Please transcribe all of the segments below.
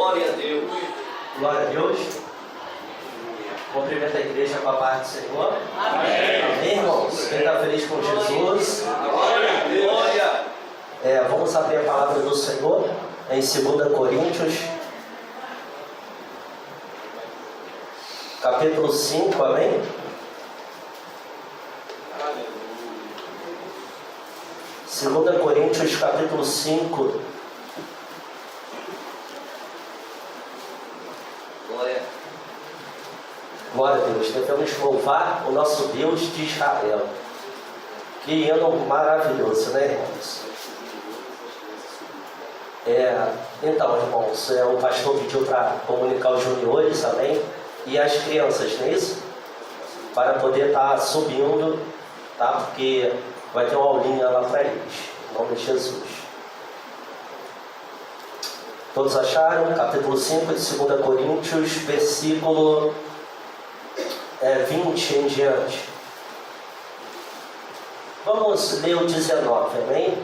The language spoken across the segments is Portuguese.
Glória a Deus. Glória a Deus. Cumprimento a igreja com a paz do Senhor. Amém. Amém, irmãos? Quem está feliz com Jesus? Glória a Deus. Glória. Vamos abrir a palavra do Senhor em 2 Coríntios, capítulo 5, amém? Aleluia. 2 Coríntios, capítulo 5. Glória. Glória a Deus. Devemos louvar o nosso Deus de Israel. Que hino maravilhoso, né, irmãos? Então, irmãos, o pastor pediu para comunicar os juniores, amém? E as crianças, não é isso? Para poder estar subindo, tá? Porque vai ter uma aulinha lá para eles, em nome de Jesus. Todos acharam? Capítulo 5 de 2 Coríntios, versículo 20 em diante. Vamos ler o 19, amém?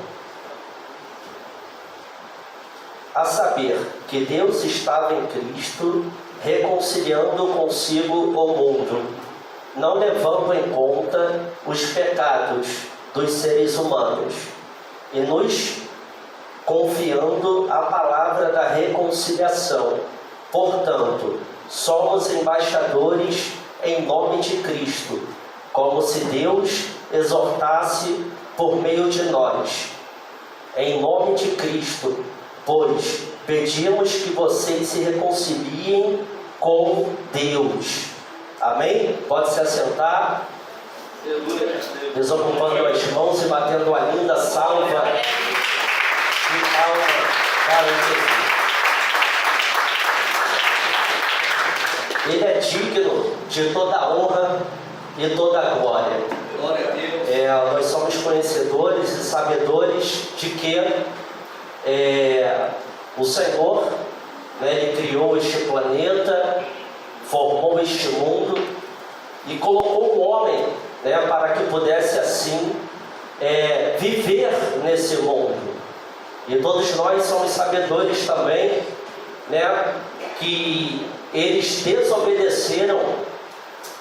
A saber, que Deus estava em Cristo, reconciliando consigo o mundo, não levando em conta os pecados dos seres humanos, e nos confiando a palavra da reconciliação. Portanto, somos embaixadores em nome de Cristo, como se Deus exortasse por meio de nós. Em nome de Cristo, pois pedimos que vocês se reconciliem com Deus. Amém? Pode se assentar. Desocupando as mãos e batendo uma linda salva de palma para o Jesus. Ele é digno de toda honra e toda glória. Glória a Deus. Nós somos conhecedores e sabedores de que o Senhor, Ele criou este planeta, formou este mundo e colocou o homem, para que pudesse assim viver nesse mundo. E todos nós somos sabedores também, que eles desobedeceram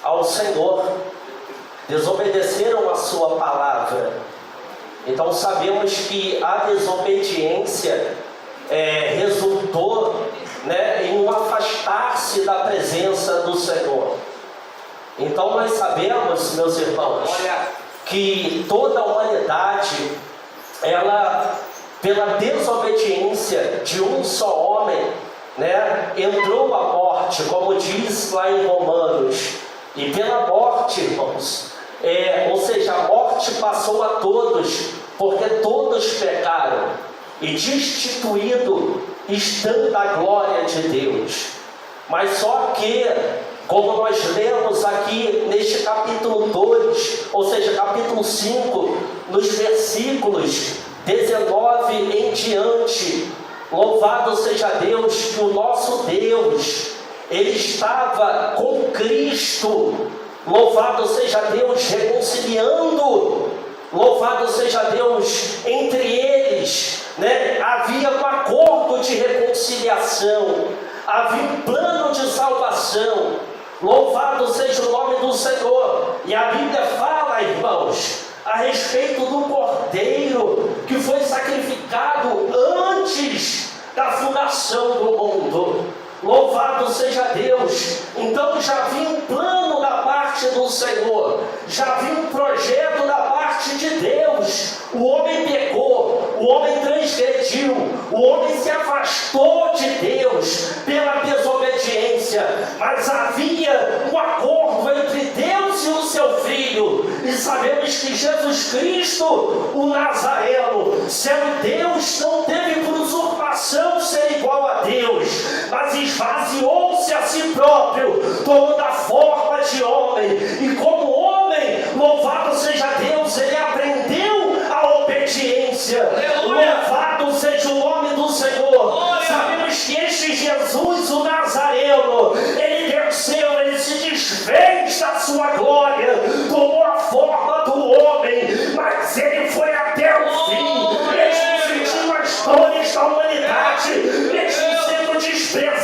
ao Senhor, desobedeceram a sua palavra. Então sabemos que a desobediência resultou em um afastar-se da presença do Senhor. Então nós sabemos, meus irmãos, que toda a humanidade, ela, pela desobediência de um só homem, entrou a morte, como diz lá em Romanos. E pela morte, irmãos, ou seja, a morte passou a todos, porque todos pecaram e destituído estão da glória de Deus. Mas só que, como nós lemos aqui neste capítulo 2, ou seja, capítulo 5, nos versículos 19 em diante, louvado seja Deus, que o nosso Deus, Ele estava com Cristo. Louvado seja Deus, reconciliando. Louvado seja Deus, entre eles, havia um acordo de reconciliação, havia um plano de salvação. Louvado seja o nome do Senhor. E a Bíblia fala, irmãos, a respeito do Cordeiro que foi sacrificado antes da fundação do mundo. Louvado seja Deus. Então já havia um plano da parte do Senhor, já havia um projeto da parte de Deus. O homem pecou, o homem transgrediu, o homem se afastou de Deus pela desobediência, mas havia um acordo entre Deus e o seu Filho. E sabemos que Jesus Cristo, o Nazareno, sendo Deus, não teve por usurpação ser igual a Deus, mas esvaziou-se a si próprio, tomando a forma de homem. E como homem, louvado seja Deus, ele aprendeu a obediência. Louvado seja o nome do Senhor. Sabemos que este Jesus, o Nazareno, ele desceu, ele se desfez da sua glória, tomou a forma do homem, mas ele foi até o fim. Ele sentiu as dores da humanidade, mesmo sendo desprezado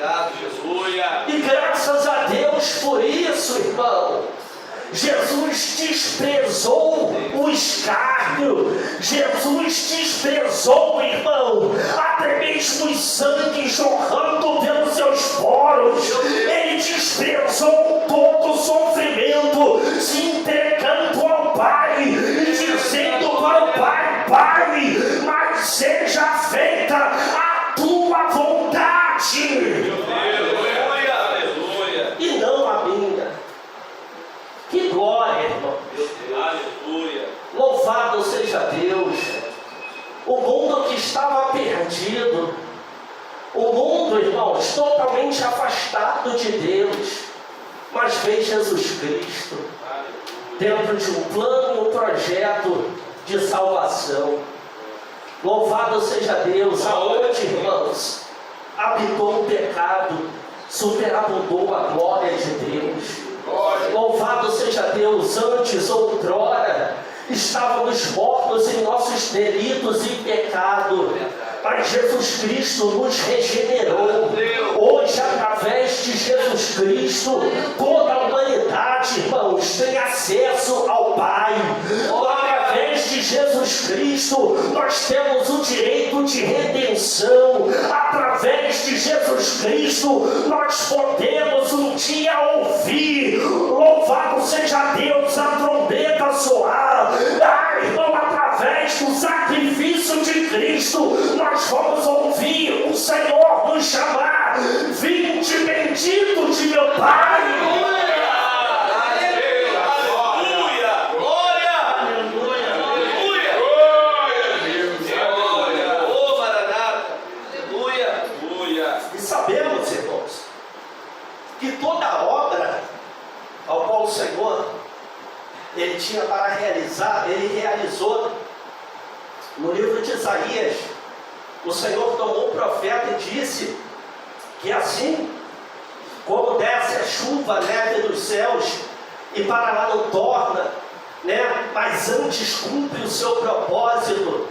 Obrigado, Jesus. E graças a Deus por isso, irmão. Jesus desprezou o escárnio. Jesus desprezou, irmão, até mesmo o sangue jorrando pelos seus poros. Ele desprezou todo o sofrimento, se entregando ao Pai e dizendo para o Pai: Pai, mas seja feita a tua vontade e não a minha. Que glória, irmão. Aleluia. Louvado seja Deus. O mundo que estava perdido, o mundo, irmãos, totalmente afastado de Deus, mas veio Jesus Cristo dentro de um plano e um projeto de salvação. Louvado seja Deus. Aonde, irmãos, habitou o pecado, superabundou a glória de Deus. Louvado seja Deus. Antes, outrora, estávamos mortos em nossos delitos e pecado, mas Jesus Cristo nos regenerou. Hoje, através de Jesus Cristo, toda a humanidade, irmãos, tem acesso ao Pai. Através de Jesus Cristo, nós temos o direito de redenção. Através de Jesus Cristo, nós podemos um dia ouvir: louvado seja Deus, a trombeta soar. Irmão, através do sacrifício de Cristo, nós vamos ouvir o Senhor nos chamar: vinde bendito de meu Pai. Sabemos, irmãos, que toda a obra ao qual o Senhor ele tinha para realizar, ele realizou. No livro de Isaías, o Senhor tomou o profeta e disse que assim como desce a chuva, a neve dos céus, e para lá não torna, mas antes cumpre o seu propósito,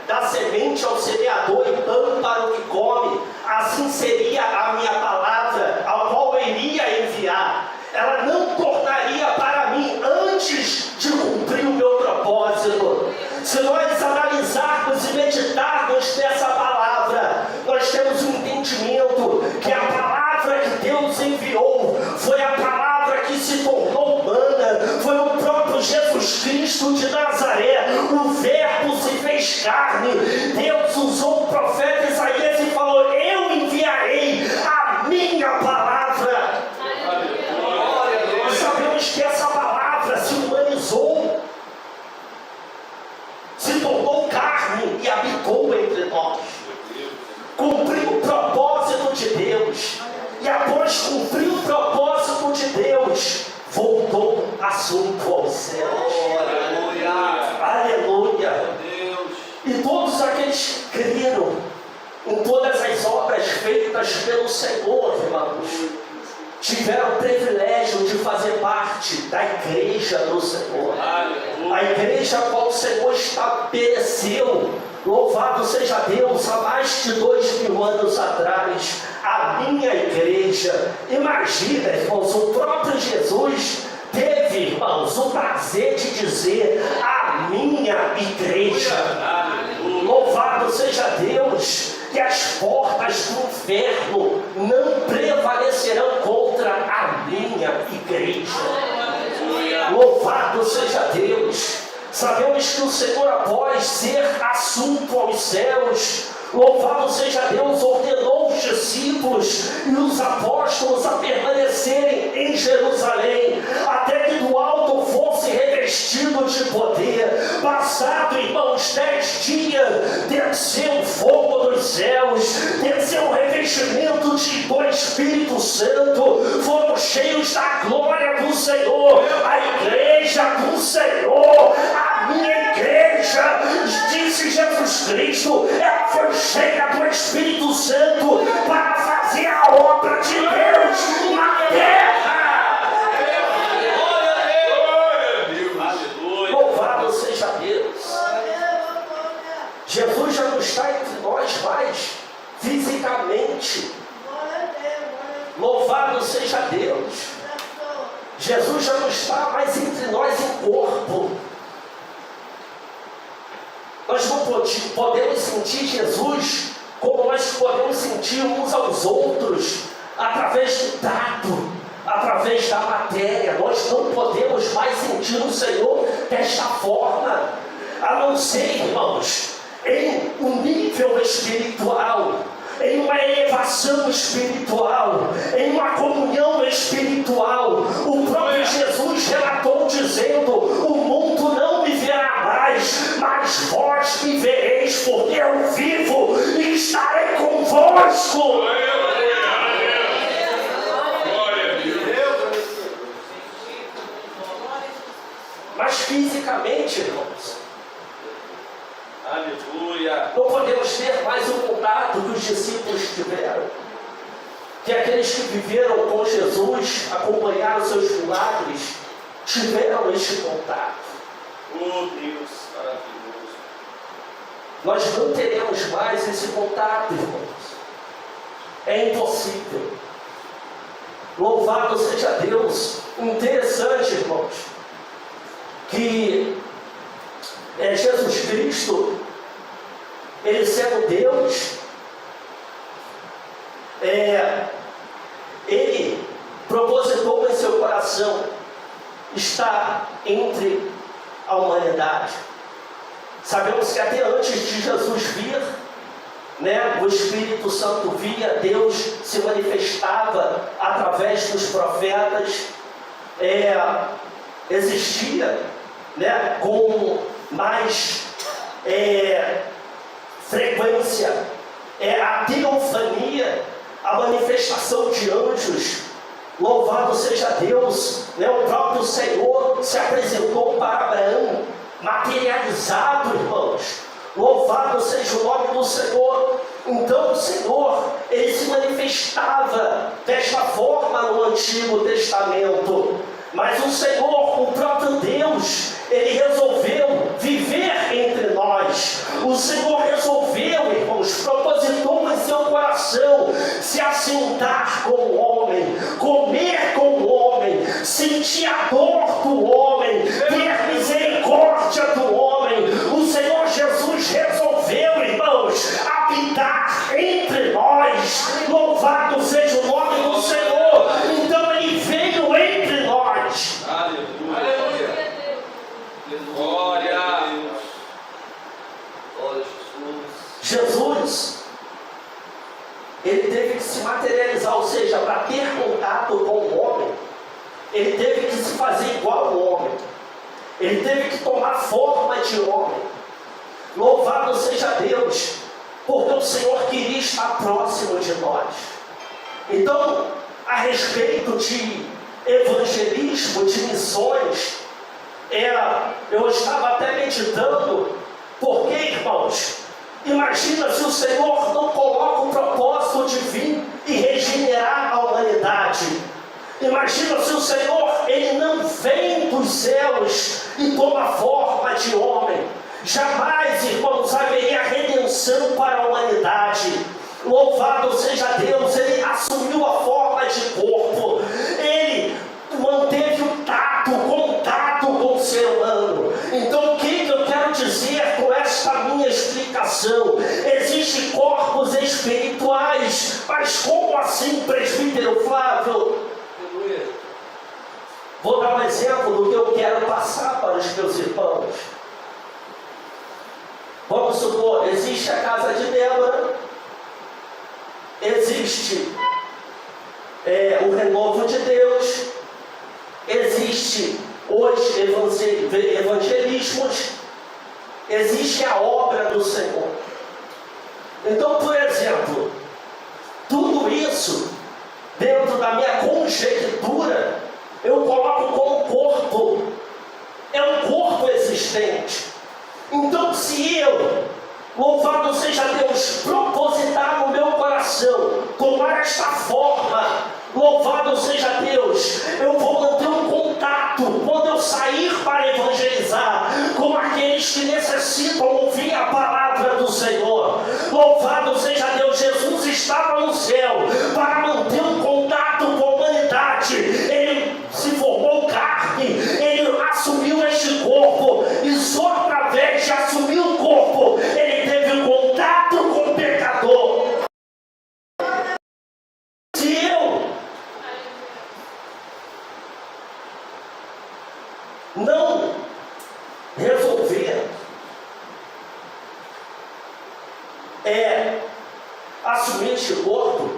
dá semente ao semeador e pão para o que come, assim seria a minha palavra, a qual eu iria enviar. Ela não tornaria para mim antes de cumprir o meu propósito. Se nós analisarmos e meditarmos nessa palavra, nós temos um entendimento que a palavra que Deus enviou foi a palavra que se tornou humana, foi o próprio Jesus Cristo de Nazaré. O Verbo se fez carne. Deus usou o profeta Isaías e falou: eu enviarei a minha palavra. Sabemos que essa palavra se humanizou, se tornou carne e habitou entre nós, cumpriu o propósito de Deus, e após cumprir o propósito de Deus, voltou assunto aos céus. Aleluia. E todos aqueles que creram em todas as obras feitas pelo Senhor, irmãos, tiveram o privilégio de fazer parte da igreja do Senhor. A igreja a qual o Senhor estabeleceu, louvado seja Deus, há mais de 2000 anos atrás, a minha igreja. Imagina, irmãos, o próprio Jesus teve, irmãos, o prazer de dizer: a minha igreja. Louvado seja Deus, que as portas do inferno não prevalecerão contra a minha igreja. Louvado seja Deus. Sabemos que o Senhor, após ser assunto aos céus, louvado seja Deus, ordenou os discípulos e os apóstolos a permanecerem em Jerusalém, até que do alto fosse revestido de poder. Passado, irmãos, 10 dias, desceu o fogo dos céus, desceu o revestimento do Espírito Santo, foram cheios da glória do Senhor. A igreja do Senhor, a minha igreja, disse Jesus Cristo, ela foi cheia do Espírito Santo para fazer a obra de Deus na terra. Louvado seja Deus. Jesus já não está entre nós mais fisicamente, Louvado seja Deus. Jesus já não está mais entre nós em corpo. Nós não podemos sentir Jesus como nós podemos sentir uns aos outros, através do tato, através da matéria. Nós não podemos mais sentir o Senhor desta forma, a não ser, irmãos, em um nível espiritual, em uma elevação espiritual, em uma comunhão espiritual. O próprio Jesus relatou dizendo: o mundo não me verá mais, mas vós me vereis, porque eu vivo e estarei convosco. Mas fisicamente, irmãos, Aleluia. não podemos ter mais o contato que os discípulos tiveram, que aqueles que viveram com Jesus, acompanharam seus milagres, tiveram este contato. Oh Deus, maravilhoso. Nós não teremos mais esse contato, irmãos. É impossível. Louvado seja Deus. Interessante, irmãos, que Jesus Cristo, Ele sendo Deus, Ele propositou em seu coração estar entre a humanidade. Sabemos que até antes de Jesus vir, o Espírito Santo via, Deus se manifestava através dos profetas, existia com mais frequência a teofania, a manifestação de anjos. Louvado seja Deus, o próprio Senhor se apresentou para Abraão, materializado, irmãos. Louvado seja o nome do Senhor. Então o Senhor, Ele se manifestava desta forma no Antigo Testamento. Mas o Senhor, o próprio Deus, Ele resolveu viver entre nós. O Senhor resolveu, irmãos, propositou em seu coração se assentar com o homem, comer com o homem, sentir a dor do homem, ter misericórdia do homem. O Senhor Jesus resolveu, irmãos, habitar entre nós. Louvado seja o nome do Senhor. Então Ele veio entre nós. Aleluia. Glória a Deus. Glória a Jesus, Ele teve que se materializar, ou seja, para ter contato com o homem, Ele teve que se fazer igual ao homem. Ele teve que tomar forma de homem. Louvado seja Deus, porque o Senhor queria estar próximo de nós. Então, a respeito de evangelismo, de missões, eu estava até meditando, porque, irmãos, imagina se o Senhor não coloca o propósito de vir e regenerar a humanidade. Imagina se o Senhor, Ele não vem dos céus e toma forma de homem. Jamais, irmãos, haveria redenção para a humanidade. Louvado seja Deus, Ele assumiu a forma de corpo. Ele manteve o contato com o ser humano. Então o que eu quero dizer com esta minha explicação? Existem corpos espirituais, mas como assim, presbítero Flávio? Vou dar um exemplo do que eu quero passar para os meus irmãos. Vamos supor, existe a casa de Débora, existe o renovo de Deus, existe os evangelismos, existe a obra do Senhor. Então, por exemplo, tudo isso, dentro da minha conjectura, eu coloco como corpo. É um corpo existente. Então, se eu, louvado seja Deus, propositar no meu coração tomar esta forma, louvado seja Deus, eu vou manter um contato quando eu sair para evangelizar com aqueles que necessitam ouvir a palavra do Senhor. Louvado seja Deus, Jesus estava no céu para manter um contato com não resolver assumir este corpo,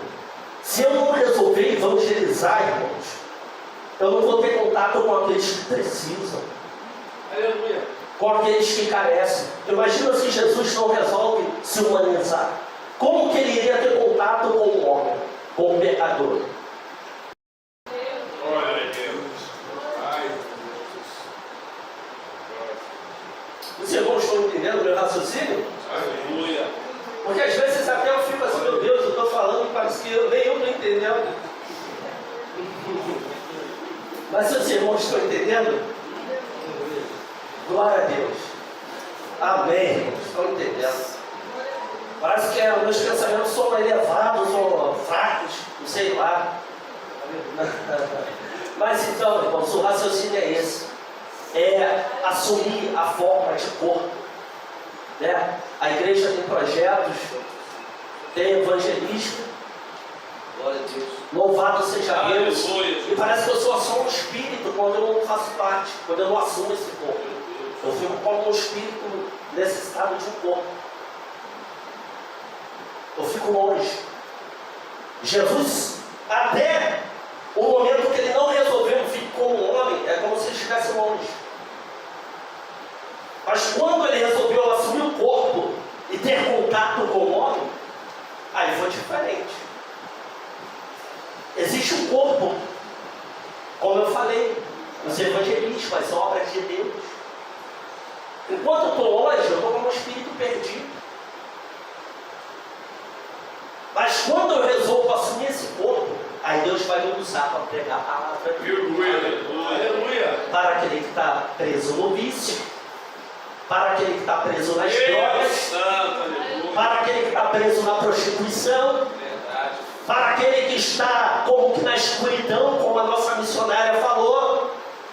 se eu não resolver evangelizar, irmãos, eu não vou ter contato com aqueles que precisam. Aleluia. Com aqueles que carecem. Imagina se Jesus não resolve se humanizar. Como que ele iria ter contato com o homem, com o pecador? Glória a Deus. Ai, Os irmãos estão entendendo o meu raciocínio? aleluia. Porque às vezes até eu fico assim, meu Deus, eu estou falando, parece que nem eu estou entendendo. Mas se os irmãos estão entendendo, glória a Deus. Amém, irmãos, estão entendendo. Parece que meus pensamentos são elevados ou fracos, não sei lá. Mas então, irmãos, o raciocínio é esse. É assumir a forma de corpo. Né? A igreja tem projetos, tem evangelista. Glória a Deus. Louvado seja Deus. Aleluia. E parece que eu sou só um espírito quando eu não faço parte, quando eu não assumo esse corpo. Eu fico como um espírito necessitado de um corpo. Eu fico longe. Jesus, até o momento que ele não resolveu vir como um homem, é como se ele estivesse longe. Mas quando ele resolveu assumir o corpo e ter contato com o homem, aí foi diferente. Existe um corpo, como eu falei, os evangelistas, as obras de Deus. Enquanto eu estou longe, eu estou como um espírito perdido. Mas quando eu resolvo assumir esse corpo, aí Deus vai me usar para pregar a palavra. Aleluia. Para aquele que está preso no vício, para aquele que está preso nas drogas, para aquele que está preso na prostituição, para aquele que está como que na escuridão, como a nossa missionária falou.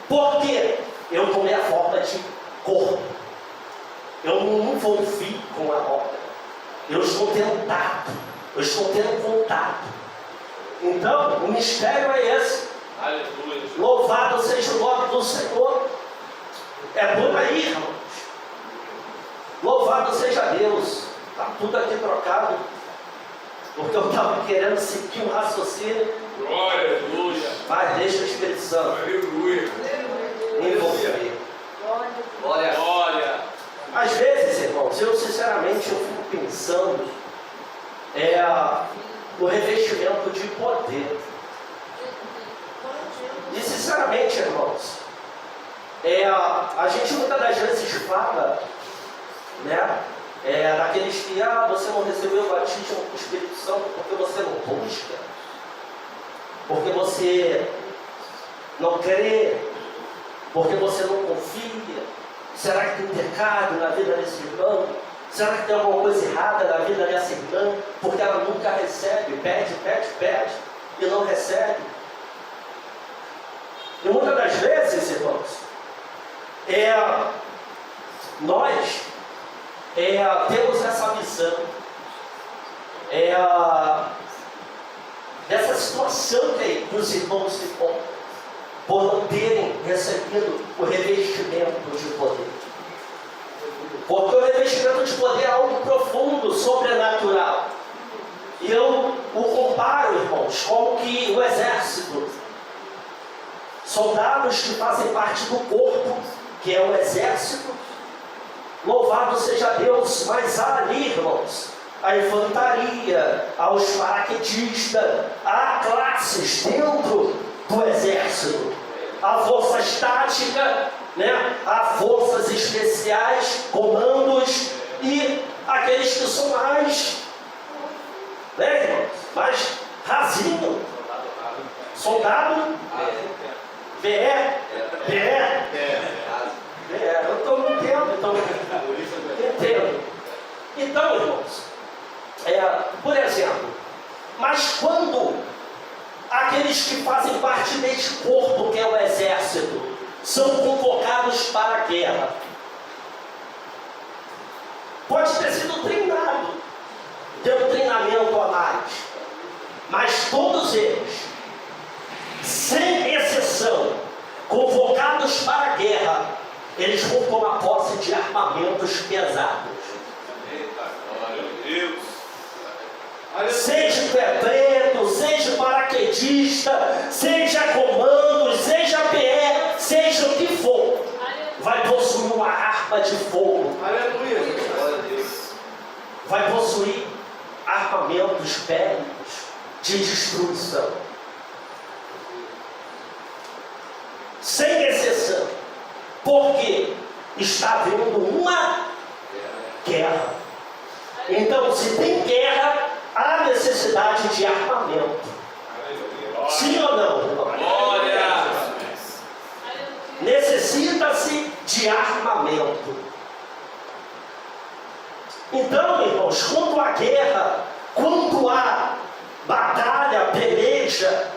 Porque eu tomei a forma de corpo. Eu não vou vir com a obra. Eu estou tendo tato. Eu estou tendo contato. Então, o mistério é esse. Aleluia. Louvado seja o nome do Senhor. É por aí, irmãos. Louvado seja Deus. Está tudo aqui trocado. Porque eu estava querendo seguir um raciocínio. Glória, aleluia. Mas deixa o Espírito Santo Aleluia. envolver. Glória. Glória. Às vezes, irmãos, eu sinceramente eu fico pensando no revestimento de poder. E sinceramente, irmãos, a gente muitas das vezes fala, né? Daqueles que, você não recebeu o batismo com o Espírito Santo porque você não busca, porque você não crê, porque você não confia. Será que tem pecado na vida desse irmão? Será que tem alguma coisa errada na vida dessa irmã? Porque ela nunca recebe, pede e não recebe. E muitas das vezes, irmãos, nós temos essa visão dessa situação que os irmãos se encontram por não terem recebido o revestimento de poder. Porque o revestimento de poder é algo profundo, sobrenatural. E eu o comparo, irmãos, como que o exército, soldados que fazem parte do corpo, que é o exército. Louvado seja Deus, mas há ali, irmãos, a infantaria, aos paraquedistas, há classes dentro do exército. Há forças táticas, né? Há forças especiais, comandos e aqueles que são mais, né, irmãos? Mais rasinho. Soldado, BR, eu estou não entendo, então entendo. Então, irmãos, por exemplo, mas quando aqueles que fazem parte deste corpo que é o exército são convocados para a guerra, pode ter sido treinado, ter um treinamento a mais, mas todos eles, sem exceção, convocados para a guerra, eles vão tomar posse de armamentos pesados. Eita, glória a Deus. Seja preto, seja paraquedista, seja comando, seja PR, seja o que for, vai possuir uma arma de fogo. Aleluia. Glória a Deus. Vai possuir armamentos bélicos de destruição. Sem exceção. Porque está havendo uma guerra. Então, se tem guerra, há necessidade de armamento. Sim ou não? Glória. Necessita-se de armamento. Então, irmãos, quanto à guerra, quanto à batalha, peleja,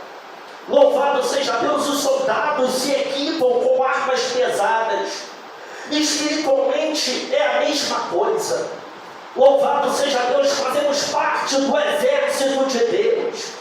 louvado seja Deus, os soldados se equipam com armas pesadas. Espiritualmente é a mesma coisa. Louvado seja Deus, fazemos parte do exército de Deus.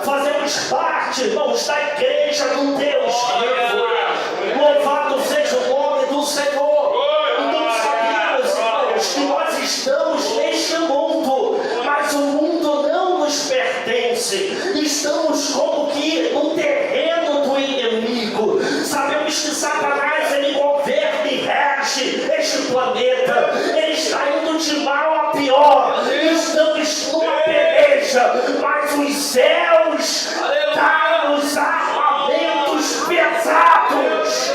Fazemos parte, irmãos, da igreja do Deus vivo. Louvado seja o nome do Senhor. Então sabemos, irmãos, que nós estamos neste mundo, mas o mundo não nos pertence. Estamos como que no terreno do inimigo. Sabemos que Satanás, ele governa e rege este planeta. Ele está indo de mal a pior. Estamos numa peleja, mas os céus dão os armamentos pesados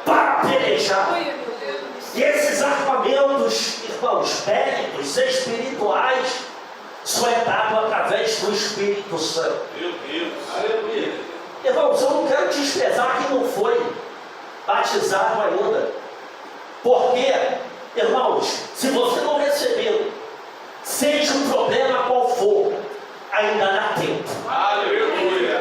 para pelejar. E esses armamentos, irmãos, bélicos, espirituais, só é dado através do Espírito Santo. Meu Deus. Aleluia. Irmãos, eu não quero desprezar quem não foi batizado ainda. Porque, irmãos, se você não recebeu, seja o problema qual for, ainda dá tempo. Aleluia.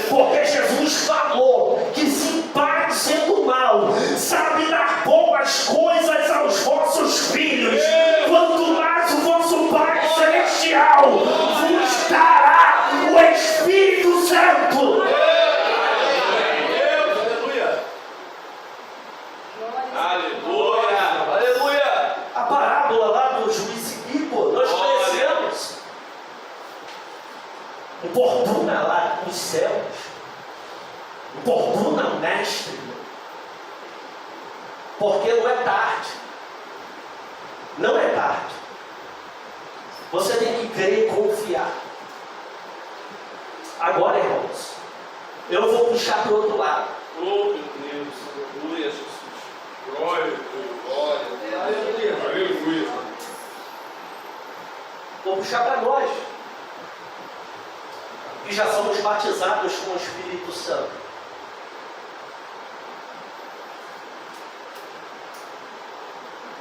Porque Jesus falou que se Pai sendo mal sabe dar boas coisas aos vossos filhos, quanto mais o vosso Pai Celestial vos dará o Espírito Santo. Aleluia. Aleluia. A parábola lá do juiz Inico, nós conhecemos. Importuna lá nos céus. Importuna o mestre. Porque não é tarde. Não é tarde. Você tem que crer e confiar. Agora, irmãos, eu vou puxar para o outro lado. Oh, meu Deus. Aleluia, Jesus. Glória a Deus. Glória. Aleluia. Aleluia. Vou puxar para nós, que já somos batizados com o Espírito Santo.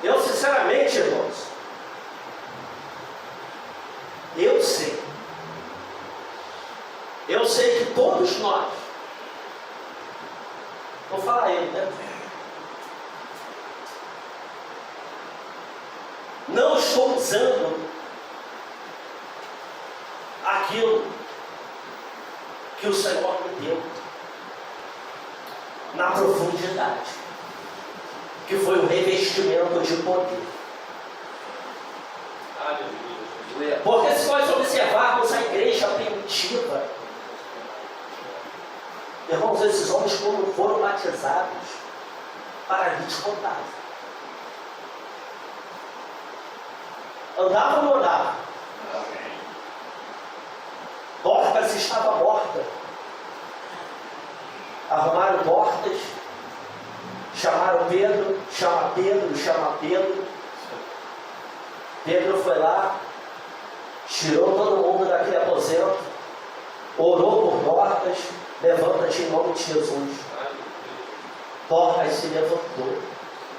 Eu, sinceramente, irmãos, eu sei que todos nós, vou falar ele, né? Não estou usando aquilo que o Senhor me deu na profundidade, que foi o revestimento de poder. Aleluia. Porque se nós observarmos a igreja primitiva, irmãos, esses homens, quando foram batizados, paralíticos andavam. Andavam ou não andavam? Dorcas estava morta. Arrumaram Dorcas, chamaram Pedro, chama Pedro. Pedro foi lá, tirou todo mundo daquele aposento, orou por Dorcas, levanta-te em nome de Jesus. Dorcas se levantou.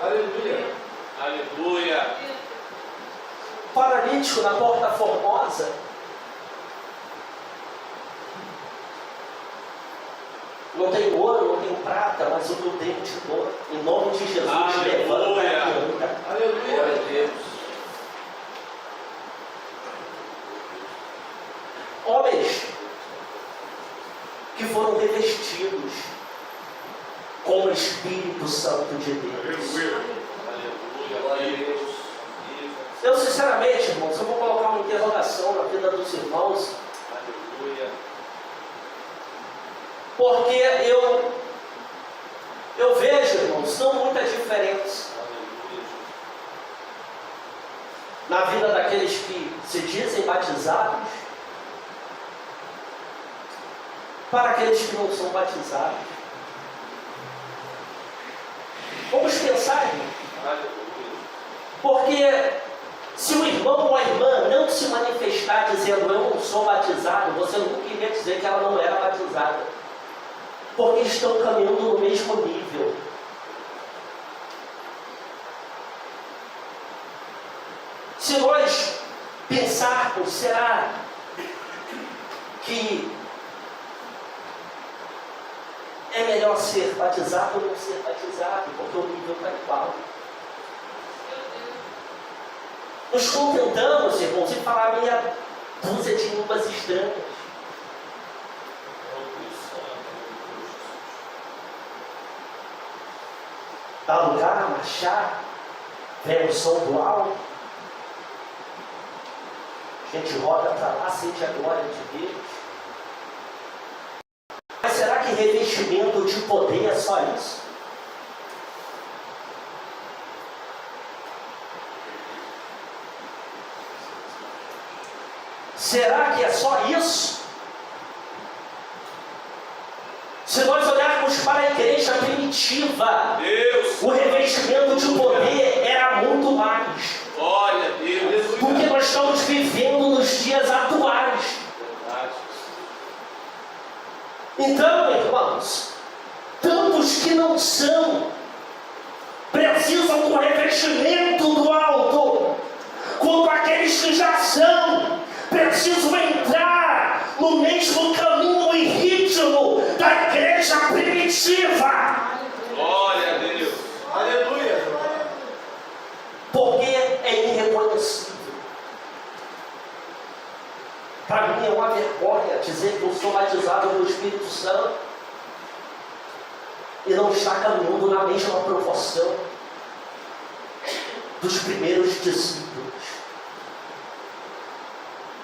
Aleluia. Aleluia. Paralítico na Porta Formosa, não tem ouro, não tem prata, mas o que eu tenho te dou. Em nome de Jesus, levanta e anda. Aleluia. Glória a Deus. Homens que foram revestidos com o Espírito Santo de Deus. Eu sinceramente, irmãos, eu vou colocar uma interrogação na vida dos irmãos. Porque eu vejo, irmãos, não muita diferença na vida daqueles que se dizem batizados para aqueles que não são batizados. Vamos pensar, irmão. Porque se o irmão ou a irmã não se manifestar dizendo eu não sou batizado, você nunca iria dizer que ela não era batizada. Porque estão caminhando no mesmo nível. Se nós pensarmos, será que é melhor ser batizado ou não ser batizado? Porque o nível está igual. Nos contentamos, irmãos, em falar meia dúzia de línguas estranhas. Dá lugar a marchar, vem o som do alto. A gente roda para lá, sente a glória de Deus. Mas será que revestimento de poder é só isso? Será que é só isso? Se nós olharmos para a igreja primitiva, Deus, o revestimento de poder era muito mais. Glória a Deus. Porque nós estamos vivendo nos dias atuais. Então, irmãos, tantos que não são, precisam do revestimento do alto, quanto aqueles que já são, precisam entrar no mesmo caminho e ritmo da igreja primitiva. Glória a Deus. Aleluia. Porque é irreconhecível. Para mim é uma vergonha dizer que eu sou batizado no Espírito Santo e não estar caminhando na mesma proporção dos primeiros discípulos.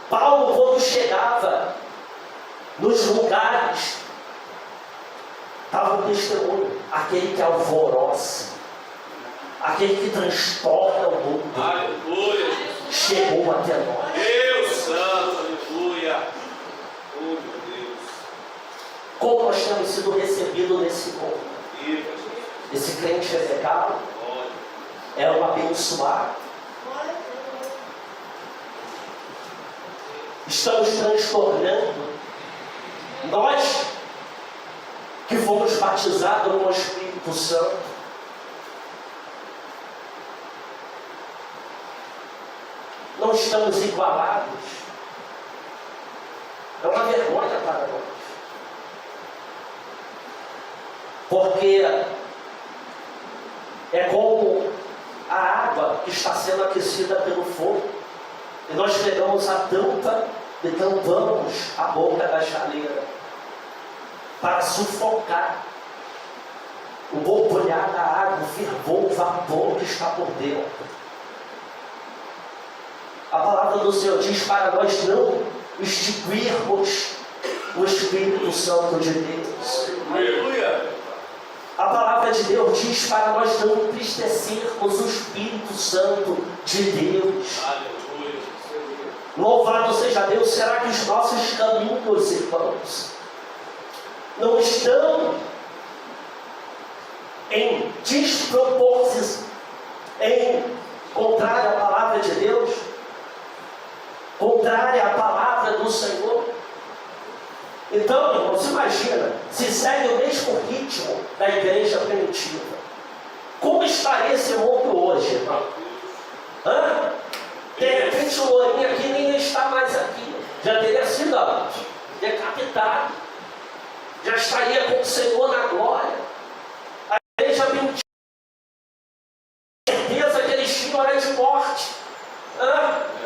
Paulo, quando chegava nos lugares, dava um testemunho, aquele que alvoroça, aquele que transtorna o mundo. Aleluia. Chegou até nós. Deus Santo, aleluia. Oh, meu Deus. Como nós temos sido recebidos nesse mundo. Esse crente é legal, é um abençoado. Estamos transtornando. Nós que fomos batizados no Espírito Santo, não estamos igualados. É uma vergonha para nós. Porque é como a água que está sendo aquecida pelo fogo. E nós pegamos a tampa e tampamos a boca da chaleira para sufocar o borbulhar da água, o fervor, o vapor que está por dentro. A palavra do Senhor diz para nós não extinguirmos o Espírito Santo de Deus. Aleluia. A palavra de Deus diz para nós não entristecermos o Espírito Santo de Deus. Aleluia. Louvado seja Deus. Será que os nossos caminhos, irmãos, não estão em desproporção, em contrária à palavra de Deus, contrária à palavra do Senhor? Então, irmãos, imagina, se segue o mesmo ritmo da igreja primitiva, como estaria esse mundo hoje, irmão? De repente o Lourinho aqui nem está mais aqui, já teria sido decapitado, já estaria com o Senhor na glória. A igreja primitiva, a certeza que eles tinham era de morte.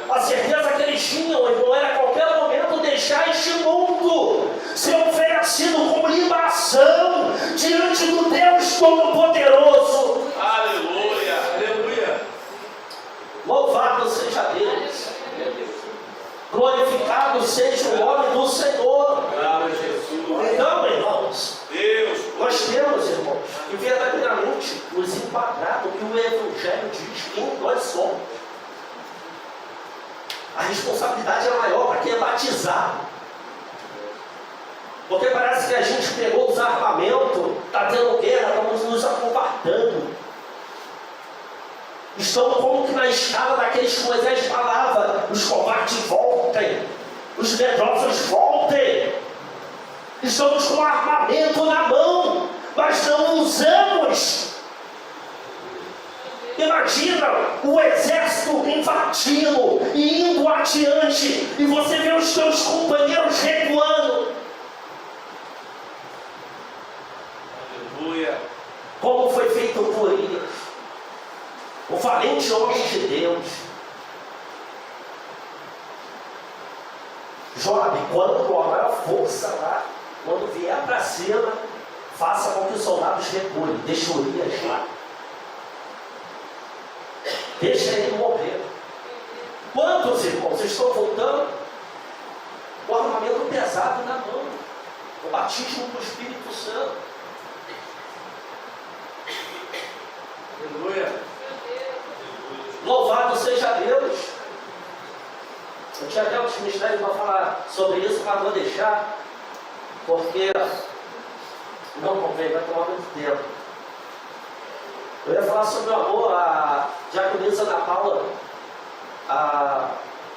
A certeza que eles tinham, irmão, era a qualquer momento deixar este mundo ser oferecido como libação diante do Deus Glorificado seja o nome do Senhor. Glória a Jesus. Então, irmãos, Deus. nós temos, irmãos, que verdadeiramente nos enquadrar no que o Evangelho diz, quem nós somos. A responsabilidade é maior para quem é batizado. Porque parece que a gente pegou os armamentos, está tendo guerra, estamos nos acovardando. Estamos como que na escala daqueles que Moisés falava: os covardes voltem, os medrosos voltem. Estamos com armamento na mão, mas não usamos. Imagina o exército invadindo e indo adiante, e você vê os seus companheiros recuando. Aleluia. Como foi feito por Urias, o valente homem de Deus. Jobe, quando a maior força lá, quando vier para cima, faça com que os soldados recuem, deixe Urias lá. Deixa ele morrer. Quantos irmãos estão voltando com o armamento pesado na mão, o batismo do Espírito Santo? Aleluia. Louvado seja Deus. Eu tinha até outros ministérios para falar sobre isso, mas vou deixar, porque não convém, vai tomar muito tempo. Eu ia falar sobre o amor. A diaconisa Ana Paula, a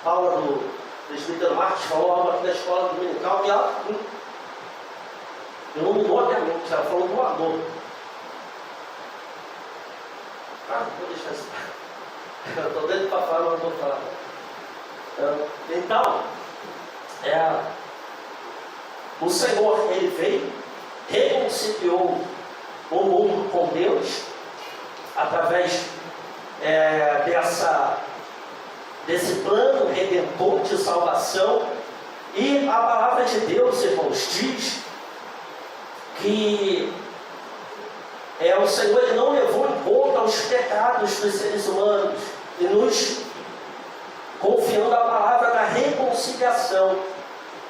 Paula do presbítero Marcos, falou algo aqui na escola dominical que ela iluminou a minha mente. Ela falou do amor. Vou deixar isso. Eu estou dentro para falar, mas não vou falar. Então, o Senhor, Ele veio, reconciliou o mundo com Deus, através desse plano redentor de salvação. E a palavra de Deus, irmãos, diz que o Senhor, Ele não levou em conta os pecados dos seres humanos, e nos confiando a palavra da reconciliação.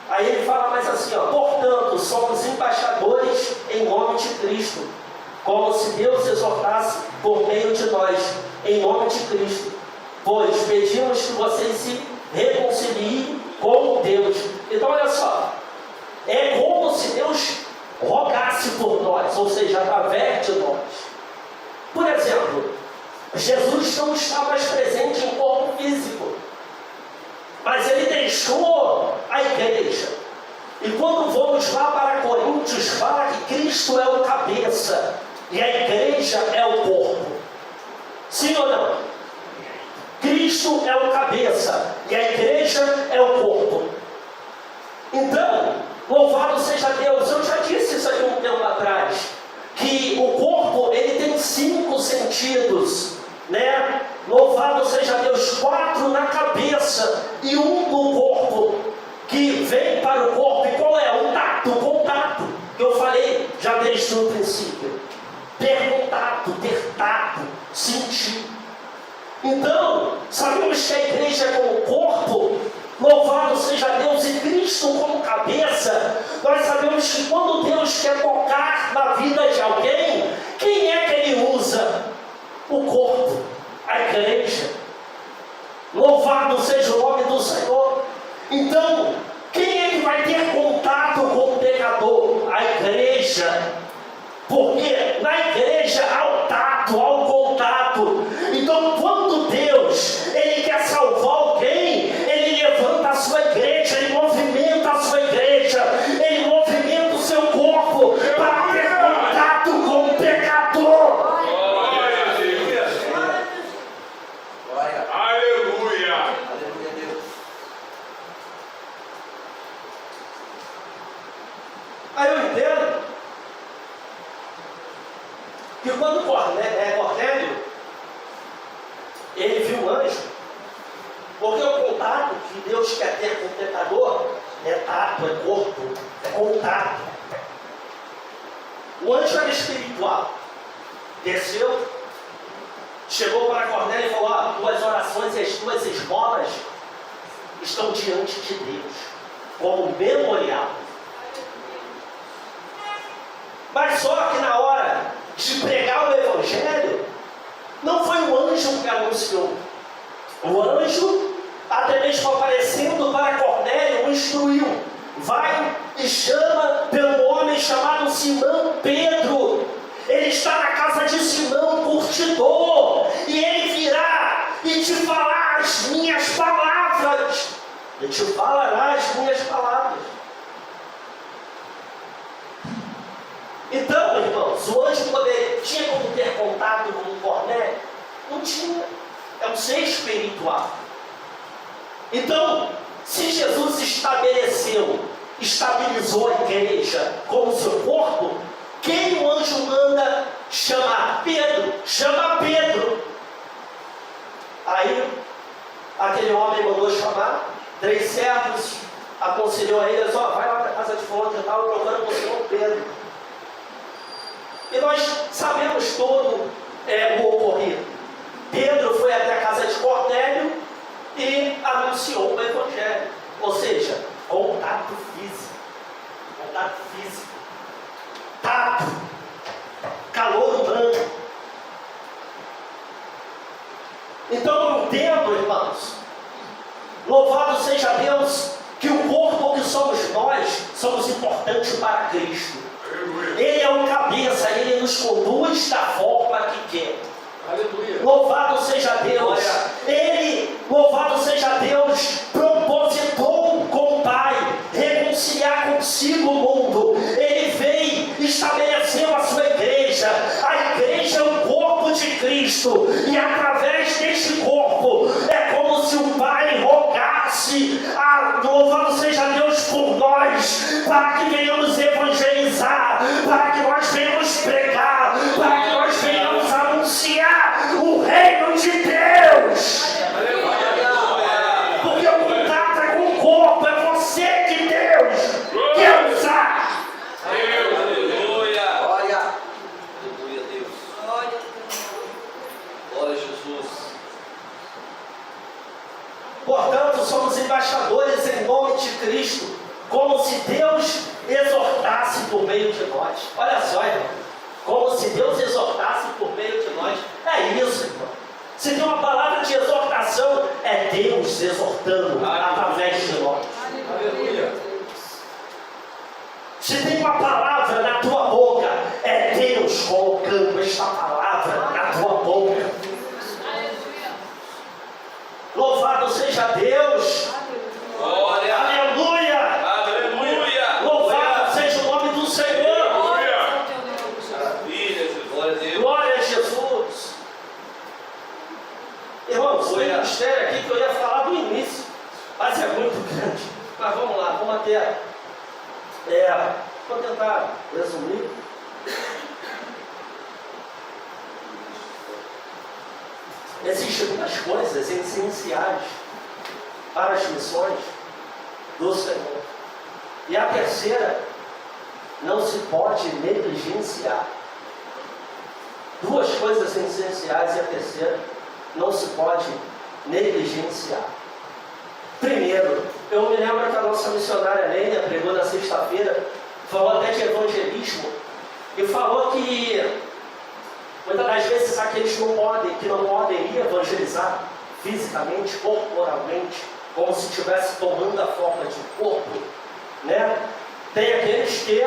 Aí ele fala mais assim, portanto, somos embaixadores em nome de Cristo, como se Deus exortasse por meio de nós, em nome de Cristo, pois pedimos que vocês se reconciliem com Deus. Então olha só, é como se Deus rogasse por nós, ou seja, através de nós. Por exemplo, Jesus não está mais presente em corpo físico, mas Ele deixou a igreja. E quando vamos lá para Coríntios, fala que Cristo é o cabeça e a igreja é o corpo. Sim ou não? Cristo é o cabeça e a igreja é o corpo. Então, louvado seja Deus. Eu já disse isso aqui um tempo atrás, que o corpo, ele tem 5 sentidos, né? Louvado seja Deus, 4 na cabeça e 1 no corpo, que vem para o corpo. E qual é? O tato, o contato, que eu falei já desde o princípio. Ter contato, ter tato, sentir. Então, sabemos que a igreja é como corpo, louvado seja Deus, e Cristo como cabeça. Nós sabemos que quando Deus quer tocar na vida de alguém, quem é que Ele usa? O corpo, a igreja. Louvado seja o nome do Senhor. Então, quem é que vai ter contato com o pecador? A igreja. Porque na igreja há o tato, há o contato. Então, quando Deus, Ele quer salvar alguém, Ele levanta a sua igreja, Ele movimenta a sua igreja, Ele movimenta o seu corpo para ter contato com o pecador. Aleluia. Aí eu entendo que quando Cornélio, ele viu um anjo, porque o contato que Deus quer ter com o pecador é tato, é corpo, é contato. O anjo era espiritual, desceu, chegou para Cornélio e falou: tuas orações e as tuas esmolas estão diante de Deus, como memorial. Mas só que na hora de pregar o Evangelho, não foi o anjo que anunciou. O anjo, até mesmo aparecendo para Cornélio, o instruiu: vai e chama pelo homem chamado Simão Pedro. Ele está na casa de Simão curtidor, e ele virá e te falar as minhas palavras. Ele te falará as minhas palavras. Então, irmãos, o anjo tinha como ter contato com o Cornélio? Não tinha. É um ser espiritual. Então, se Jesus estabilizou a igreja como seu corpo, quem o anjo manda chamar? Pedro. Chama Pedro. Aí, aquele homem mandou chamar 3 servos, aconselhou a eles: vai lá para a casa de fulano e tal, procurando o Senhor Pedro. E nós sabemos todo o ocorrido. Pedro foi até a casa de Cornélio e anunciou o Evangelho. Ou seja, contato físico. Contato físico. Tato. Calor humano. Então eu entendo, irmãos, louvado seja Deus, que o corpo que somos nós, somos importantes para Cristo. Ele é o cabeça, Ele nos conduz da forma que quer. Aleluia. Louvado seja Deus. Ele, louvado seja Deus, propositou com o Pai reconciliar consigo o mundo. Ele veio e estabeleceu a sua igreja. A igreja é o corpo de Cristo, e através deste corpo é como se o Pai rogasse: louvado seja Deus por nós, para que venhamos evangelizar, para que nós venhamos pregar, para que nós venhamos anunciar o reino de Deus. Porque o contato é com o corpo, é você que Deus quer usar. Aleluia. Glória. Aleluia, Deus. Glória a Jesus. Portanto, somos embaixadores em nome de Cristo, como se Deus exortasse por meio de nós. Olha só, irmão, como se Deus exortasse por meio de nós. É isso, irmão. Se tem uma palavra de exortação, é Deus exortando através de nós. Aleluia. Se tem uma palavra na tua boca, é Deus colocando esta palavra na tua boca. Louvado seja Deus. Glória. Aleluia. Aleluia. Louvado seja o nome do Senhor. Aleluia. Maravilha, Jesus. Glória a Deus. Glória a Jesus. Irmãos, tem um mistério aqui que eu ia falar do início, mas é muito grande. Mas vamos lá, vamos até. Vou tentar resumir. Existem duas coisas essenciais para as missões do Senhor. E a terceira não se pode negligenciar. Duas coisas essenciais, e a terceira não se pode negligenciar. Primeiro, eu me lembro que a nossa missionária Lênia pregou na sexta-feira, falou até de evangelismo, e falou que muitas das vezes aqueles que não podem ir evangelizar fisicamente, corporalmente, como se estivesse tomando a forma de um corpo, né? Tem aqueles que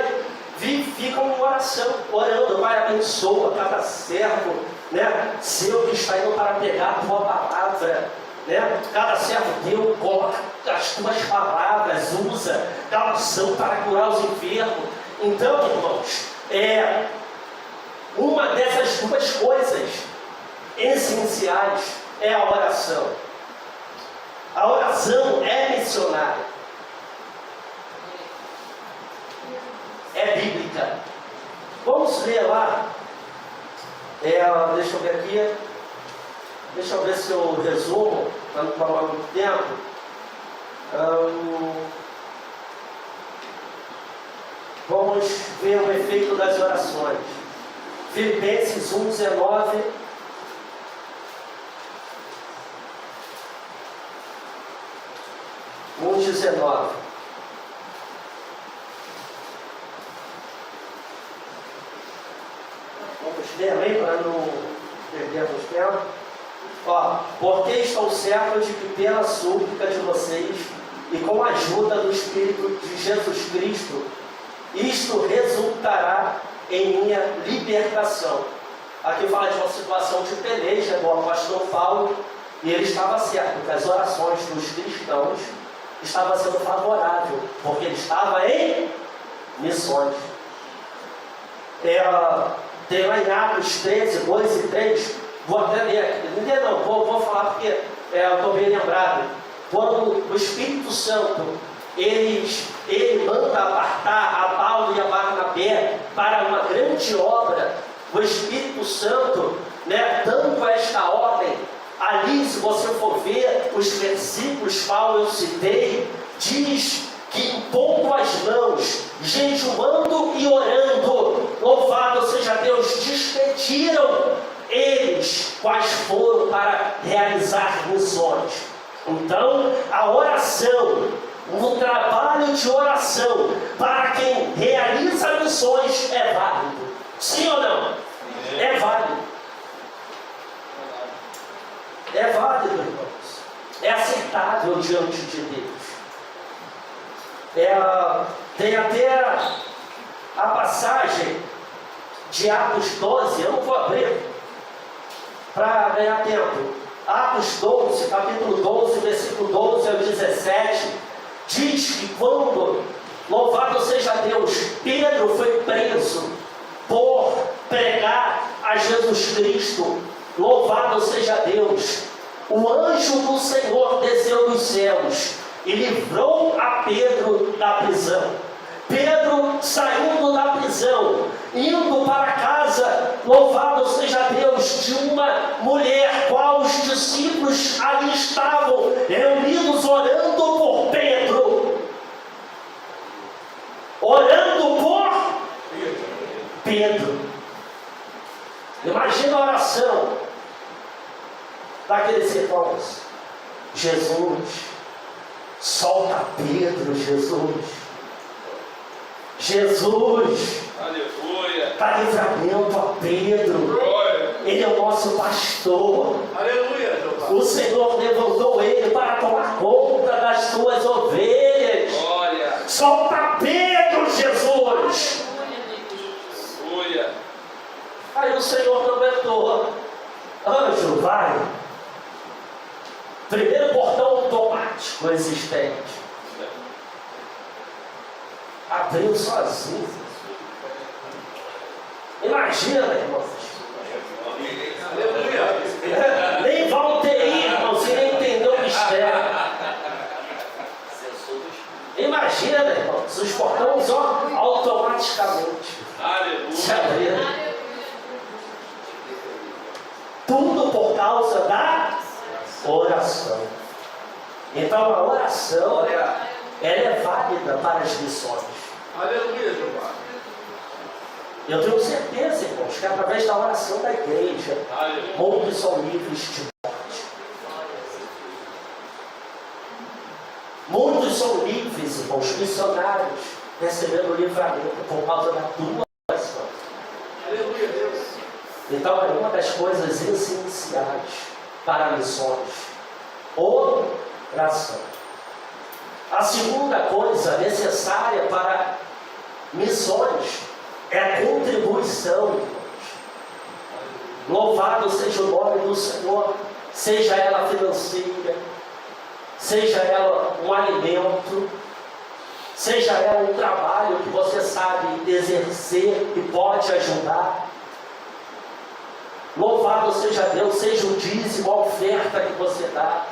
ficam em oração, orando: Pai, abençoa cada servo, né, seu que está indo para pegar a tua palavra, né? Cada servo teu coloca as tuas palavras, usa da unção para curar os enfermos. Então, irmãos, uma dessas duas coisas essenciais é a oração. A oração é missionária, é bíblica. Vamos ler lá. Deixa eu ver aqui. Deixa eu ver se eu resumo, para não tomar muito tempo. Vamos ver o efeito das orações. Filipenses 1:19. 19. Vamos ler amém para não perdermos tempo. Ó, porque estou certo de que pela súplica de vocês e com a ajuda do Espírito de Jesus Cristo, isto resultará em minha libertação. Aqui fala de uma situação de peleja do apóstolo Paulo, e ele estava certo que as orações dos cristãos estavam sendo favoráveis, porque ele estava em missões. Tem lá em Atos 13, 2 e 3, vou até ler, não, vou falar porque eu estou bem lembrado. Quando o Espírito Santo ele manda apartar a Paulo e a Barnabé para uma grande obra, o Espírito Santo, dando esta ordem, ali, se você for ver os versículos, Paulo eu citei, diz que impondo as mãos, jejuando e orando, louvado seja Deus, despediram eles, quais foram para realizar missões. Então, a oração, o trabalho de oração para quem realiza missões é válido. Sim ou não? É válido. É válido, irmãos. É aceitável diante de Deus. Tem até a passagem de Atos 12, eu não vou abrir para ganhar tempo. Atos 12, capítulo 12, versículo 12 ao 17, diz que quando, louvado seja Deus, Pedro foi preso por pregar a Jesus Cristo, louvado seja Deus, o anjo do Senhor desceu dos céus e livrou a Pedro da prisão. Pedro saindo da prisão, indo para casa, louvado seja Deus, de uma mulher, qual os discípulos ali estavam reunidos orando por Pedro. Orando por Pedro. Imagina a oração daqueles irmãos. Jesus, solta Pedro, Jesus. Jesus, aleluia, dá livramento a Pedro. glória. Ele é o nosso pastor. Aleluia, O Senhor levantou ele para tomar conta das tuas ovelhas. glória. Solta Pedro, Jesus. Aleluia. Aí o Senhor prometeu: anjo, vai. Primeiro portão automático existente. Abriu sozinho. Imagina, irmãos. Aleluia. Nem vão ter irmãos, você nem entendeu o mistério. Imagina, irmãos, os portões automaticamente se Aleluia. abriram. Tudo por causa da oração. Então a oração, ela é válida para as missões. Aleluia, Jeová. Eu tenho certeza, irmãos, que através da oração da igreja, Aleluia. muitos são livres de morte. Muitos são livres, irmãos, missionários, recebendo livramento por causa da tua oração. Aleluia, Deus. Então é uma das coisas essenciais para missões. Oração. A segunda coisa necessária para missões é a contribuição, irmãos. Louvado seja o nome do Senhor, seja ela financeira, seja ela um alimento, seja ela um trabalho que você sabe exercer e pode ajudar. Louvado seja Deus, seja o dízimo, a oferta que você dá.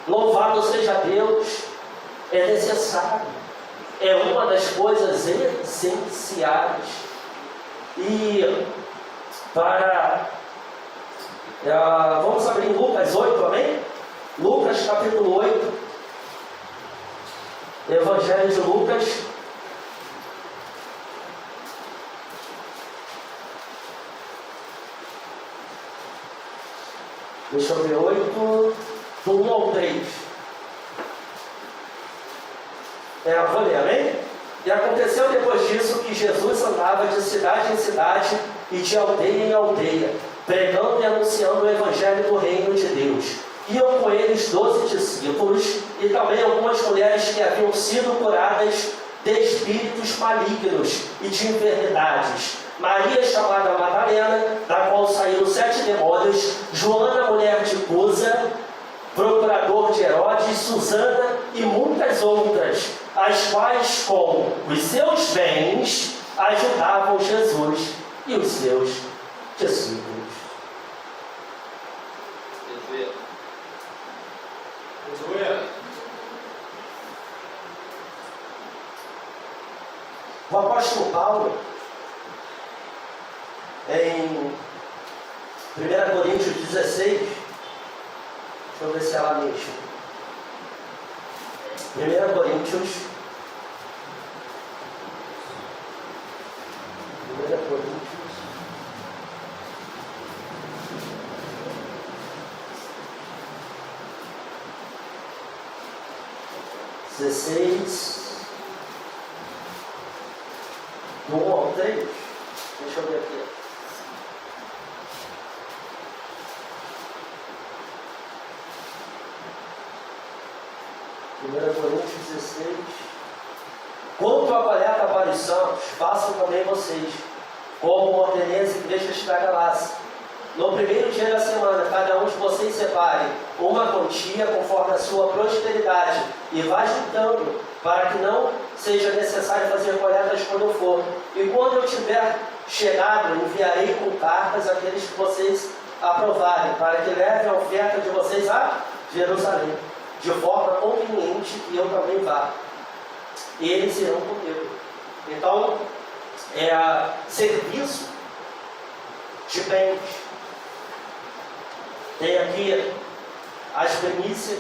Louvado seja Deus, é necessário, é uma das coisas essenciais. E vamos abrir Lucas 8, amém? Lucas capítulo 8, Evangelho de Lucas. Deixa eu ver, 8, do 1 ao 3. Vou ler, amém? E aconteceu depois disso que Jesus andava de cidade em cidade e de aldeia em aldeia, pregando e anunciando o evangelho do reino de Deus. Iam com eles 12 discípulos e também algumas mulheres que haviam sido curadas de espíritos malignos e de enfermidades. Maria, chamada Madalena, da qual saíram 7 demônios, Joana, mulher de Cusa, procurador de Herodes, Susana e muitas outras, as quais com os seus bens ajudavam Jesus e os seus discípulos. O apóstolo Paulo, em 1 Coríntios 16, deixa eu ver se ela mesmo. 1 Coríntios 16, do 1 ao 3, deixa eu ver aqui. Primeira Coríntios 16. Quanto à colheita para os santos, façam também vocês, como ordenei as igrejas da Galácia. No primeiro dia da semana, cada um de vocês separe uma quantia conforme a sua prosperidade e vá juntando, para que não seja necessário fazer colhetas quando eu for. E quando eu tiver chegado, enviarei com cartas aqueles que vocês aprovarem, para que levem a oferta de vocês a Jerusalém, de forma conveniente que eu também vá. E eles irão comigo. Então, serviço de bens. Tem aqui as primícias.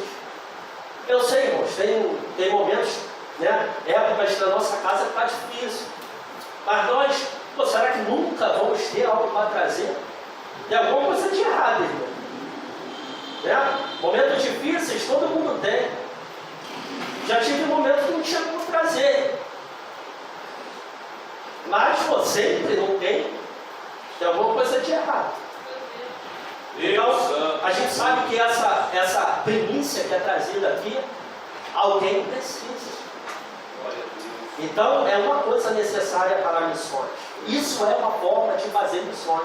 Eu sei, irmãos, tem momentos, né, épocas na nossa casa que está difícil. Mas nós, será que nunca vamos ter algo para trazer? Tem alguma coisa de errado, irmão. Né? Momentos difíceis todo mundo tem. Já tive momentos que não tinha como trazer. Mas sempre não tem alguma coisa de errado. Então, a gente sabe que essa primícia que é trazida aqui, alguém precisa. Então, é uma coisa necessária para missões. Isso é uma forma de fazer missões.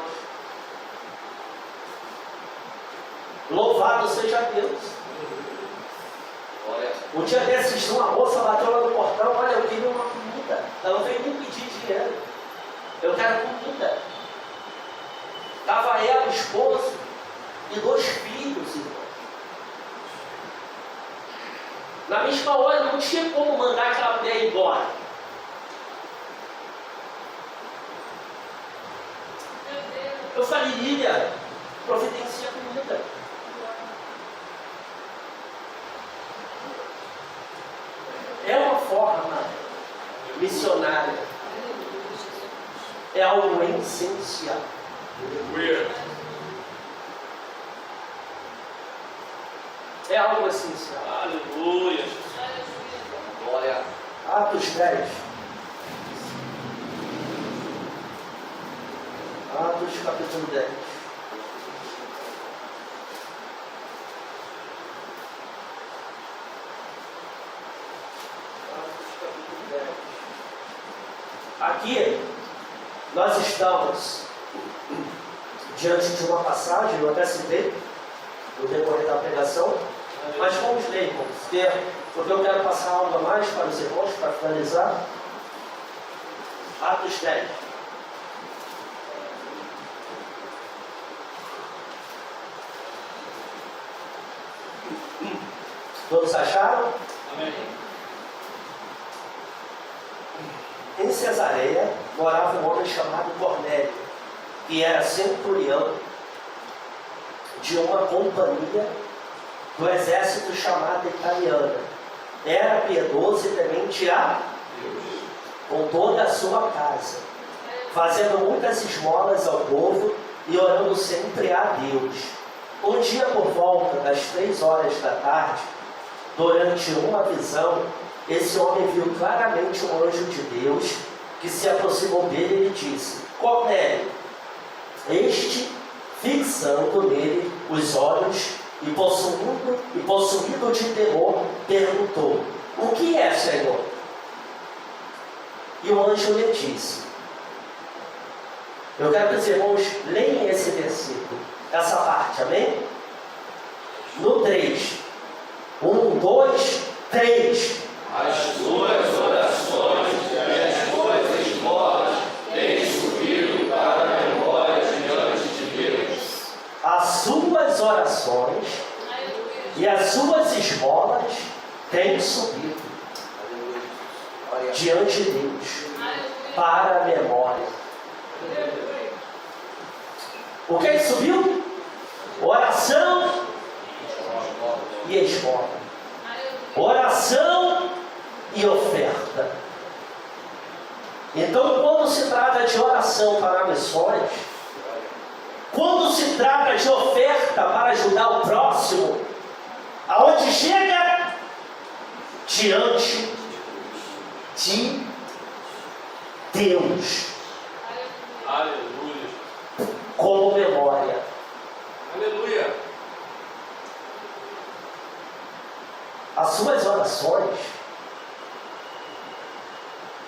Louvado seja Deus. Um dia desses, uma moça bateu lá no portão: olha, eu queria uma comida. Ela não veio nem pedir dinheiro. Eu quero comida. Estava ela, o esposo e 2 filhos, irmão. Na mesma hora, não tinha como mandar aquela mulher embora. Eu falei: Lília, providencia comida. É uma forma missionária. É algo essencial. É algo essencial. Aleluia. Glória. Atos 10. Atos capítulo 10. Aqui nós estamos diante de uma passagem, eu até citei no decorrer da pregação, mas vamos ler, irmãos, porque eu quero passar algo a mais para os irmãos, para finalizar. Atos 10. Todos acharam? Amém. Em Cesareia morava um homem chamado Cornélio, que era centurião de uma companhia do exército chamada Italiana. Era piedoso e temente a Deus com toda a sua casa, fazendo muitas esmolas ao povo e orando sempre a Deus. Um dia, por volta das 3 horas da tarde, durante uma visão, esse homem viu claramente um anjo de Deus que se aproximou dele e disse: Cornélio. Este, fixando nele os olhos e possuído de temor, perguntou: O que é, Senhor? E o anjo lhe disse. Eu quero que os irmãos leiam esse versículo, essa parte, amém? No 3. 1, 2, 3. As suas orações e as suas esmolas têm subido para a memória diante de Deus. As suas orações e as suas esmolas têm subido diante de Deus para a memória. O que subiu? Oração e esmola. Oração e oferta. Então, quando se trata de oração para missões, quando se trata de oferta para ajudar o próximo, aonde chega? Diante de Deus. Aleluia. Como memória. Aleluia. As suas orações,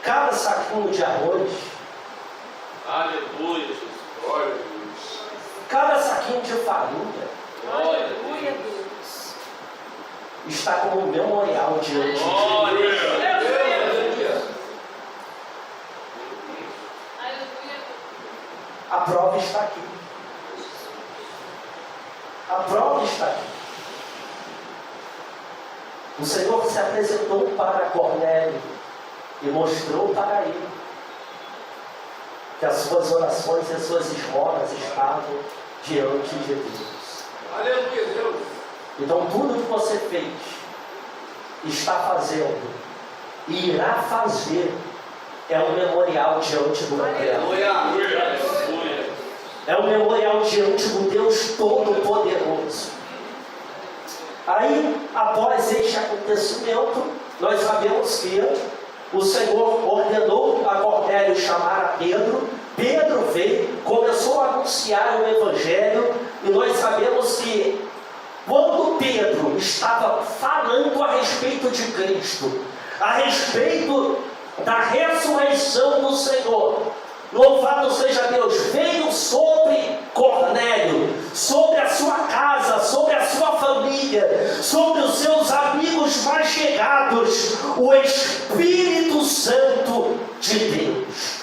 cada saquinho de arroz, Aleluia, Jesus. Glória a Deus. cada saquinho de farinha, Aleluia, Deus. está como um memorial diante de Deus. Aleluia. A prova está aqui. A prova está aqui. O Senhor se apresentou para Cornélio e mostrou para ele que as suas orações e as suas esmolas estavam diante de Deus. Aleluia, Deus. Então tudo que você fez, está fazendo e irá fazer é um memorial diante do Eterno. Aleluia. É um memorial diante do Deus Todo-Poderoso. Aí, após este acontecimento, nós sabemos que o Senhor ordenou a Cornélio chamar a Pedro. Pedro veio, começou a anunciar o Evangelho, e nós sabemos que quando Pedro estava falando a respeito de Cristo, a respeito da ressurreição do Senhor, louvado seja Deus, veio sobre Cornélio, sobre a sua casa, sobre a sua família, sobre os seus amigos mais chegados, o Espírito Santo de Deus.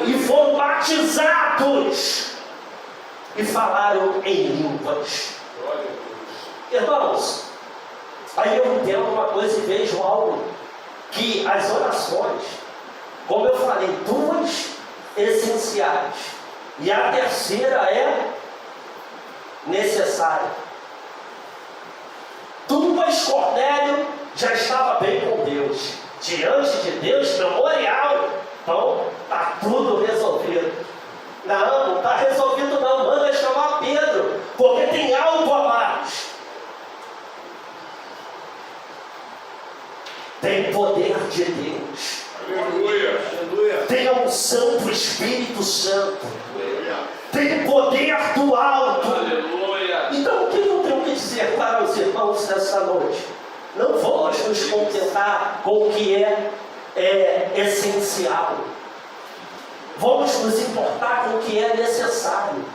E foram batizados e falaram em línguas. Irmãos, aí eu entendo uma coisa e vejo algo, que as orações, como eu falei, duas essenciais, e a terceira é necessária. Duas, Cornélio já estava bem com Deus, diante de Deus, memorial. Então está tudo resolvido. Não está resolvido não, manda chamar Pedro, porque tem algo a mais. Tem poder de Deus. Aleluia. Aleluia. Tem a unção do Espírito Santo. Tem poder do alto. Aleluia. Então o que eu tenho que dizer para os irmãos nessa noite? Não vamos nos contentar com o que é essencial. Vamos nos importar com o que é necessário.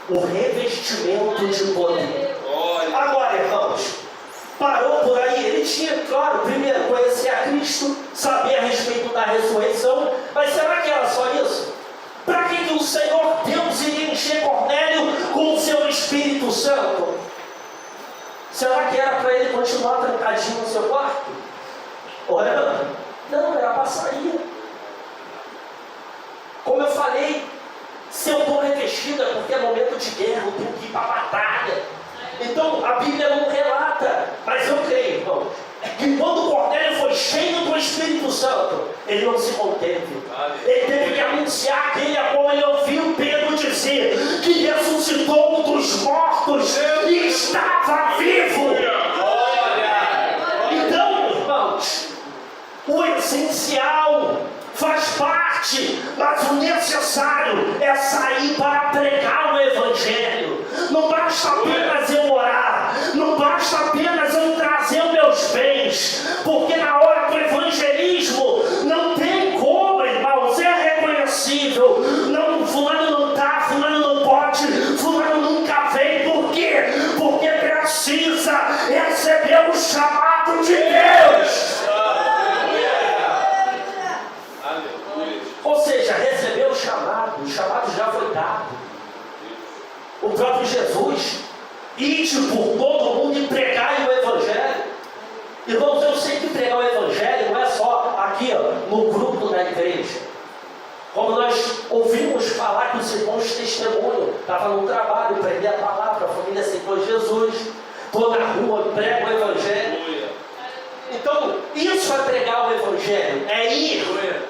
O revestimento de poder. Agora, irmãos, parou por aí. Ele tinha, claro, primeiro conhecer a Cristo, saber a respeito da ressurreição, mas será que era só isso? Para que o Senhor Deus iria encher Cornélio com o seu Espírito Santo? Será que era para ele continuar trancadinho no seu quarto? Orando? Não, era para sair. Como eu falei, se eu estou revestida porque é momento de guerra, eu tenho que ir para a batalha. Então a Bíblia não relata, mas eu creio, irmãos, que quando Cornélio foi cheio do Espírito Santo, ele não se conteve. Ele teve que anunciar aquele a qual ele ouviu Pedro dizer que ressuscitou dos mortos e estava vivo. Então, irmãos, essencial, faz parte, mas o necessário é sair para pregar o Evangelho. Não basta apenas eu orar, não basta apenas eu trazer os meus bens, porque na hora do evangelismo não tem como, irmãos, é reconhecível. Não, fulano não está, fulano não pode, fulano nunca vem. Por quê? Porque precisa receber o chamado de Deus. Ou seja, recebeu o chamado já foi dado. O próprio Jesus, ide por todo mundo e pregai o Evangelho. Irmãos, eu sei que pregar o Evangelho não é só aqui, no grupo da igreja. Como nós ouvimos falar que os irmãos testemunham, estava no trabalho, preguei a palavra, a família aceitou Jesus, estou na rua, prego o Evangelho. Então, isso é pregar o Evangelho, é ir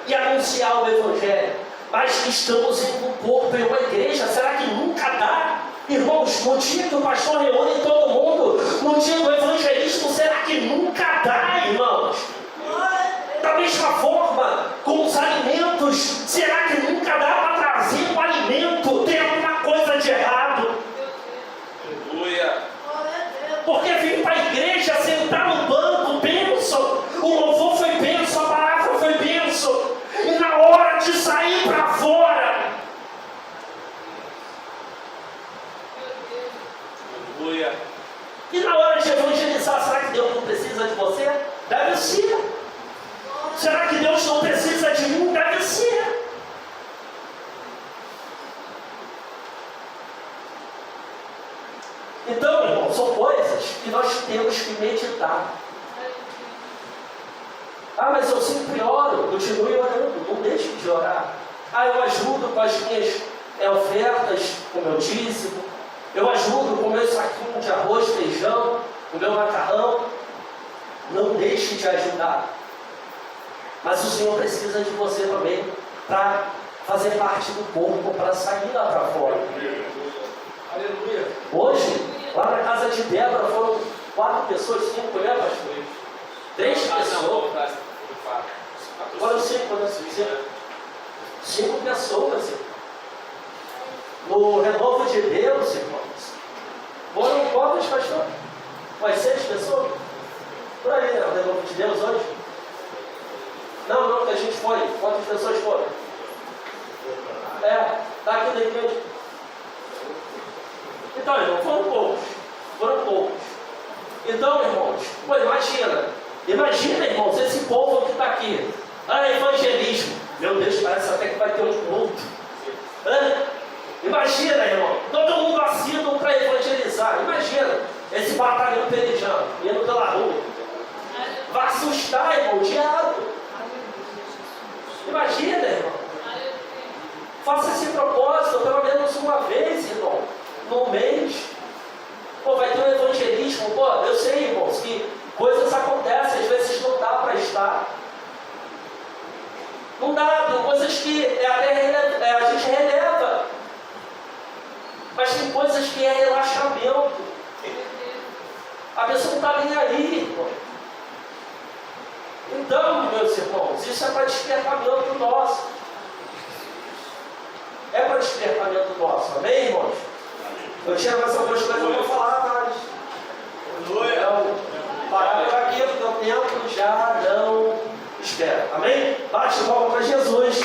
e anunciar o Evangelho. Mas estamos em um corpo, em uma igreja, será que nunca dá? Irmãos, no dia que o pastor reúne todo mundo, no dia do evangelismo, será que nunca dá, irmãos? Da mesma forma, com os alimentos, será que nunca dá para trazer um alimento? Tem alguma coisa de errado? Porque vim para a igreja, sentar no banco, bênção, o louvor foi bênção, a palavra foi bênção, e na hora de sair para fora, e na hora de evangelizar, será que Deus não precisa de você? Deve ser. Será que Deus não precisa de mim? Deve ser. Então, irmão, são coisas que nós temos que meditar. Ah, mas eu sempre oro. Continue orando, não deixe de orar. Ah, eu ajudo com as minhas ofertas, com o meu dízimo. Eu ajudo com o meu saquinho de arroz, feijão, o meu macarrão. Não deixe de ajudar. Mas o Senhor precisa de você também para fazer parte do corpo, para sair lá para fora. Aleluia. Hoje, lá na casa de Débora, foram 4 pessoas, 5, né, pastor? 3 pessoas. Foram 5, né? 5 pessoas, irmão. No renovo de Deus, irmãos, foram quantas, pastor? Umas 6 pessoas? Por aí, né? O renovo de Deus hoje? Não, que a gente foi. Quantas pessoas foram? Está aqui na igreja. Então, irmão, foram poucos. Então, irmãos, imagina, irmãos, esse povo que está aqui. Evangelismo. Meu Deus, parece até que vai ter um culto. Imagina, irmão, todo mundo assíduo para evangelizar. Imagina, esse batalhão pelejando, indo pela rua. Vai assustar, irmão, o diabo. Imagina, irmão. Faça esse propósito pelo menos uma vez, irmão, no mês. Vai ter um evangelismo. Eu sei, irmãos, que coisas acontecem, às vezes não dá para estar. Não dá, tem coisas que a gente releva. Mas tem coisas que é relaxamento. A pessoa não está nem aí, irmão. Então, meus irmãos, isso é para despertamento nosso. É para despertamento nosso, amém, irmãos? Eu tinha mais algumas coisas que eu vou falar, mas então, parar por aqui, porque o tempo já não espera, amém? Bate palma para Jesus.